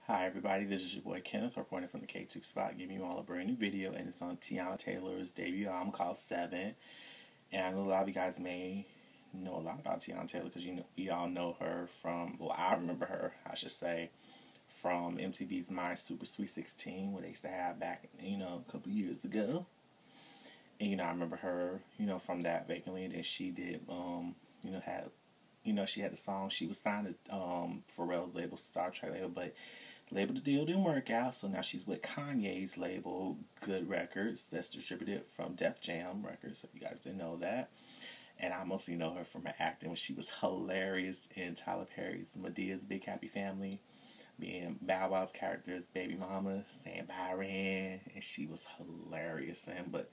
Hi everybody, this is your boy Kenneth reporting from the KTookes spot, giving you all a brand new video, and it's on Teyana Taylor's debut album called VII. And I know a lot of you guys may know a lot about Teyana Taylor because we all know her from, well, I remember her, I should say, from MTV's My Super Sweet 16, what they used to have back, a couple years ago. And, I remember her, from that vacantly, and then she did, she had the song, she was signed to Pharrell's label, Star Trek label, but label deal didn't work out, so now she's with Kanye's label, Good Records, that's distributed from Def Jam Records, if you guys didn't know that. And I mostly know her from her acting when she was hilarious in Tyler Perry's Medea's Big Happy Family, being Bow Wow's character's baby mama, saying Byron, and she was hilarious. But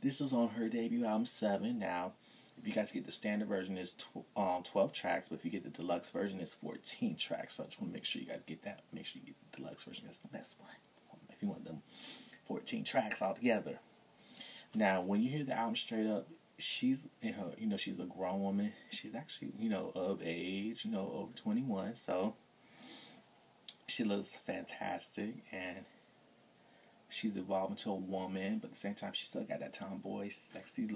this is on her debut album, VII. Now, if you guys get the standard version, it's 12 tracks, but if you get the deluxe version, it's 14 tracks. So I just want to make sure you guys get that. Make sure you get the deluxe version. That's the best one. If you want them 14 tracks all together. Now, when you hear the album straight up, she's in her, she's a grown woman. She's actually, of age, over 21. So she looks fantastic, and she's evolved into a woman, but at the same time, she still got that tomboy, sexy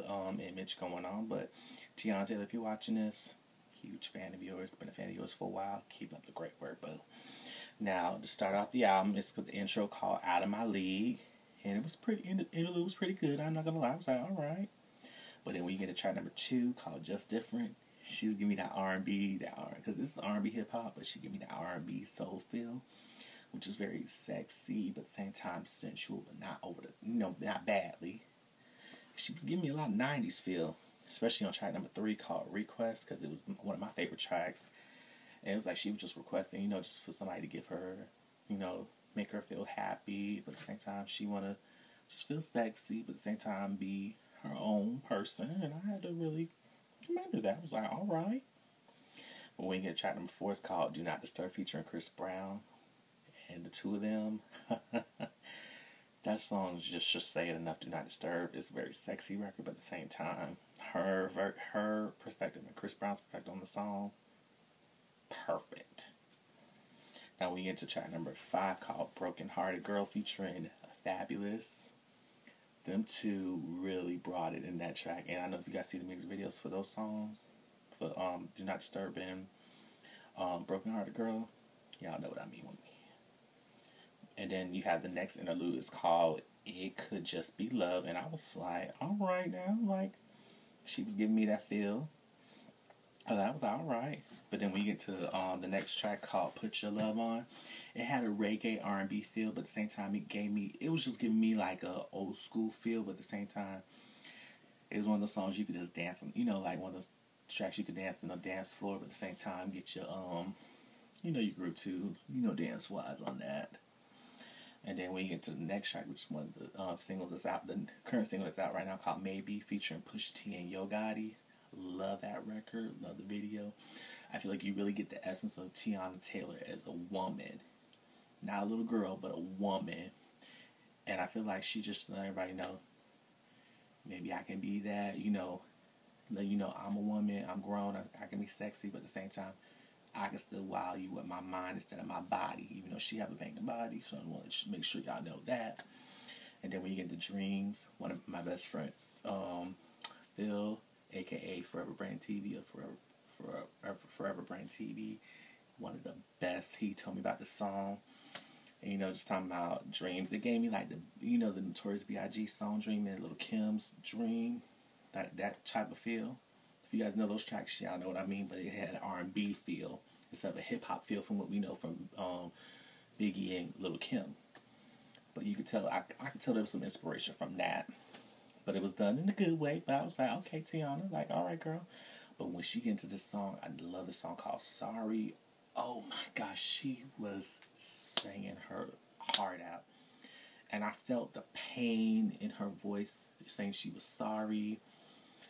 image going on. But Teyana Taylor, if you're watching this, huge fan of yours, been a fan of yours for a while. Keep up the great work, boo. Now, to start off the album, it's the intro called "Out of My League," and it was interlude was pretty good. I'm not gonna lie, I was like, all right. But then when you get to track number 2 called "Just Different," she was giving me that R&B, because this is R&B hip hop, but she gave me that R&B soul feel, which is very sexy, but at the same time sensual, but not over the, not badly. She was giving me a lot of 90s feel, especially on track number 3 called Request, because it was one of my favorite tracks. And it was like she was just requesting, just for somebody to give her, make her feel happy, but at the same time she want to just feel sexy, but at the same time be her own person. And I had to really remember that. I was like, all right. But when you get track number 4, it's called Do Not Disturb featuring Chris Brown. And the two of them, that song is just should say it enough. Do Not Disturb. It's a very sexy record, but at the same time, her perspective and Chris Brown's perspective on the song, perfect. Now we get to track number 5 called Broken Hearted Girl featuring Fabolous. Them two really brought it in that track, and I know if you guys see the music videos for those songs, for Do Not Disturb and Broken Hearted Girl, y'all know what I mean with me. And then you have the next interlude. It's called It Could Just Be Love. And I was like, all right now. Like, she was giving me that feel. And I was like, all right. But then we get to the next track called Put Your Love On. It had a reggae R&B feel, but at the same time, it was just giving me like a old school feel, but at the same time, it was one of those songs you could just dance on, like one of those tracks you could dance on the dance floor, but at the same time, get your, your group to, dance-wise on that. And then when you get to the next track, which is one of the singles that's out, the current single that's out right now called Maybe, featuring Pusha T and Yo Gotti. Love that record, love the video. I feel like you really get the essence of Teyana Taylor as a woman. Not a little girl, but a woman. And I feel like she just let everybody know, maybe I can be that, let you know I'm a woman, I'm grown, I can be sexy, but at the same time, I can still wow you with my mind instead of my body, even though she have a banging body, so I want to make sure y'all know that. And then when you get into Dreams, one of my best friend, Phil, a.k.a. Forever Brain TV, or Forever Brain TV, one of the best, he told me about the song, and, just talking about Dreams, it gave me like the Notorious B.I.G. song Dream and Lil' Kim's Dream, that type of feel. If you guys know those tracks, y'all know what I mean, but it had an R&B feel instead of a hip-hop feel from what we know from Biggie and Lil' Kim. But you could tell, I could tell there was some inspiration from that. But it was done in a good way, but I was like, okay, Teyana, like, all right, girl. But when she get into this song, I love this song called Sorry. Oh, my gosh, she was singing her heart out. And I felt the pain in her voice, saying she was sorry.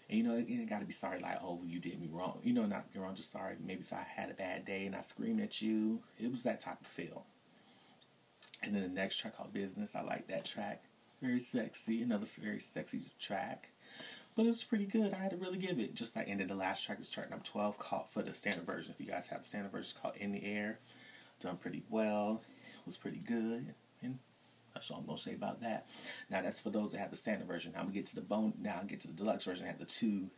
And, it ain't got to be sorry like, oh, you did me wrong. Not be wrong, just sorry. Maybe if I had a bad day and I screamed at you. It was that type of feel. And then the next track called Business. I like that track. Very sexy. Another very sexy track. But it was pretty good. I had to really give it. Just like, and then the last track is track number 12 called, for the standard version. If you guys have the standard version, it's called In the Air. Done pretty well. was pretty good, and that's all I'm gonna say about that. Now that's for those that have the standard version. Now I'm gonna get to the bone. Now I'll get to the deluxe version. I have the two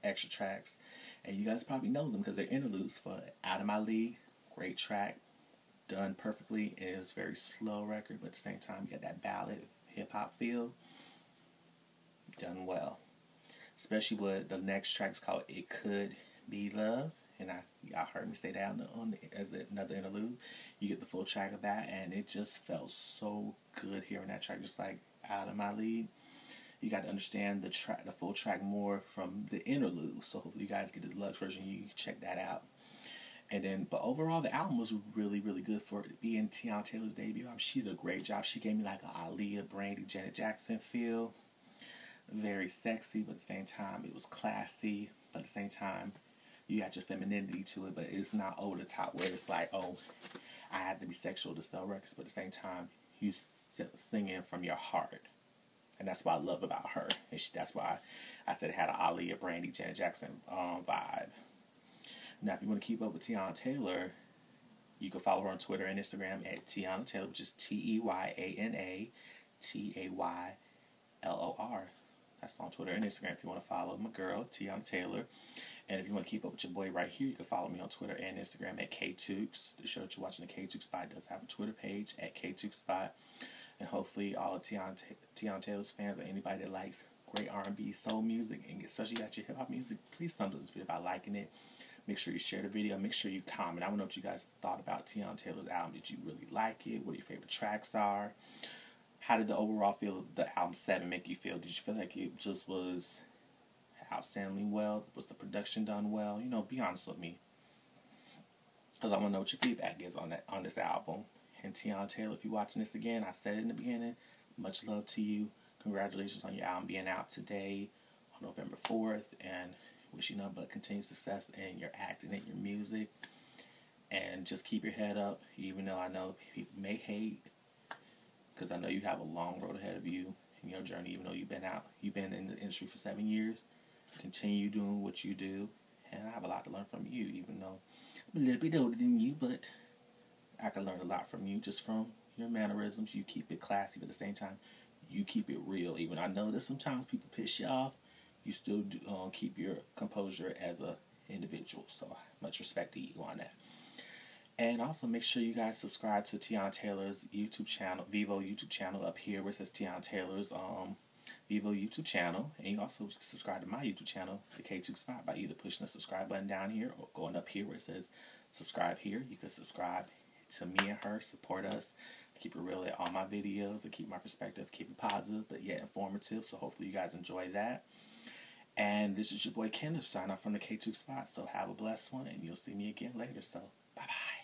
extra tracks, and you guys probably know them because they're interludes for "Out of My League." Great track, done perfectly. It is a very slow record, but at the same time, you got that ballad hip hop feel. Done well, especially with the next track's called "It Could Be Love," and y'all heard me say that as another interlude. You get the full track of that, and it just felt so good hearing that track, just like "Out of My League." You got to understand the full track more from the interlude. So hopefully you guys get the deluxe version. You can check that out. And then, but overall, the album was really, really good for it being Teyana Taylor's debut album. She did a great job. She gave me like a Aaliyah, Brandy, Janet Jackson feel. Very sexy, but at the same time, it was classy. But at the same time, you got your femininity to it, but it's not over the top where it's like, oh, I have to be sexual to sell records. But at the same time, you singing from your heart. And that's what I love about her. And that's why I said it had an Aaliyah, Brandy, Janet Jackson vibe. Now, if you want to keep up with Teyana Taylor, you can follow her on Twitter and Instagram at Teyana Taylor, which is Teyanataylor. That's on Twitter and Instagram if you want to follow my girl, Teyana Taylor. And if you want to keep up with your boy right here, you can follow me on Twitter and Instagram at KTookes. The show that you're watching, the KTookes Spot, does have a Twitter page at KTookes Spot. And hopefully all of Teyana Taylor's fans or anybody that likes great R&B, soul music, and especially got your hip-hop music, please thumbs up this video by liking it. Make sure you share the video. Make sure you comment. I want to know what you guys thought about Teyana Taylor's album. Did you really like it? What your favorite tracks are? How did the overall feel of the album VII make you feel? Did you feel like it just was outstandingly well? Was the production done well? You know, be honest with me, because I want to know what your feedback is on this album. And Teyana Taylor, if you're watching this again, I said it in the beginning, much love to you. Congratulations on your album being out today on November 4th, and wish you nothing but continued success in your acting and your music. And just keep your head up, even though I know people may hate, because I know you have a long road ahead of you in your journey, even though you've been in the industry for 7 years. Continue doing what you do, and I have a lot to learn from you, even though I'm a little bit older than you, but I can learn a lot from you just from your mannerisms. You keep it classy, but at the same time, you keep it real. Even I know that sometimes people piss you off, you still do, keep your composure as a individual. So much respect to you on that. And also make sure you guys subscribe to Teyana Taylor's YouTube channel, Vivo YouTube channel up here where it says Teyana Taylor's Vivo YouTube channel. And you also subscribe to my YouTube channel, the KTookes Spot, by either pushing the subscribe button down here or going up here where it says subscribe here. You can subscribe to me and her, support us, keep it real at all my videos, and keep my perspective, keep it positive, but yet informative. So hopefully you guys enjoy that. And this is your boy Kenneth, signing off from the KTookes Spot. So have a blessed one, and you'll see me again later. So bye-bye.